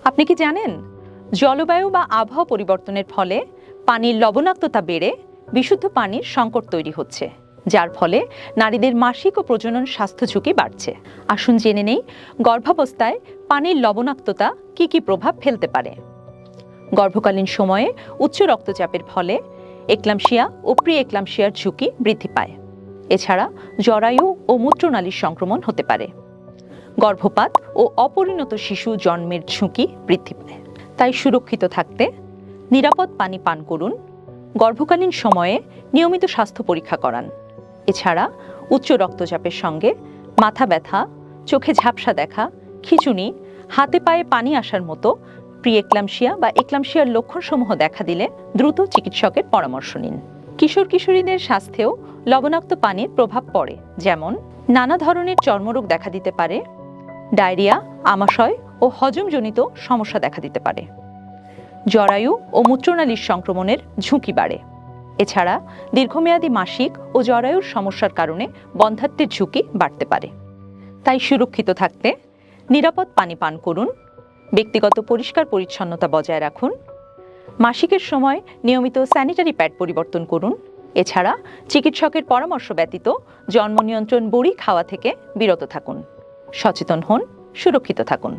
আপনি কি জানেন, জলবায়ু বা আবহাওয়া পরিবর্তনের ফলে পানির লবণাক্ততা বেড়ে বিশুদ্ধ পানির সংকট তৈরি হচ্ছে, যার ফলে নারীদের মাসিক ও প্রজনন স্বাস্থ্য ঝুঁকি বাড়ছে। আসুন জেনে নেই গর্ভাবস্থায় পানির লবণাক্ততা কি কি প্রভাব ফেলতে পারে। গর্ভকালীন সময়ে উচ্চ রক্তচাপের ফলে এক্লাম্পসিয়া ও প্রি এক্লাম্পসিয়ার ঝুঁকি বৃদ্ধি পায়। এছাড়া জরায়ু ও মূত্রনালীর সংক্রমণ হতে পারে। গর্ভপাত ও অপরিণত শিশু জন্মের ঝুঁকি বৃদ্ধি পায়। তাই সুরক্ষিত থাকতে নিরাপদ পানি পান করুন, গর্ভকালীন সময়ে নিয়মিত স্বাস্থ্য পরীক্ষা করান। এছাড়া উচ্চ রক্তচাপের সঙ্গে মাথা ব্যথা, চোখে ঝাপসা দেখা, খিঁচুনি, হাতে পায়ে পানি আসার মতো প্রি এক্লাম্পসিয়া বা এক্লাম্পসিয়ার লক্ষণসমূহ দেখা দিলে দ্রুত চিকিৎসকের পরামর্শ নিন। কিশোর কিশোরীদের স্বাস্থ্যেও লবণাক্ত পানির প্রভাব পড়ে, যেমন নানা ধরনের চর্মরোগ দেখা দিতে পারে, ডায়রিয়া, আমাশয় ও হজমজনিত সমস্যা দেখা দিতে পারে। জরায়ু ও মূত্রনালীর সংক্রমণের ঝুঁকি বাড়ে। এছাড়া দীর্ঘমেয়াদী মাসিক ও জরায়ুর সমস্যার কারণে বন্ধ্যাত্বের ঝুঁকি বাড়তে পারে। তাই সুরক্ষিত থাকতে নিরাপদ পানি পান করুন, ব্যক্তিগত পরিষ্কার পরিচ্ছন্নতা বজায় রাখুন, মাসিকের সময় নিয়মিত স্যানিটারি প্যাড পরিবর্তন করুন। এছাড়া চিকিৎসকের পরামর্শ ব্যতীত জন্ম নিয়ন্ত্রণ বড়ি খাওয়া থেকে বিরত থাকুন। সচেতন হন, সুরক্ষিত থাকুন।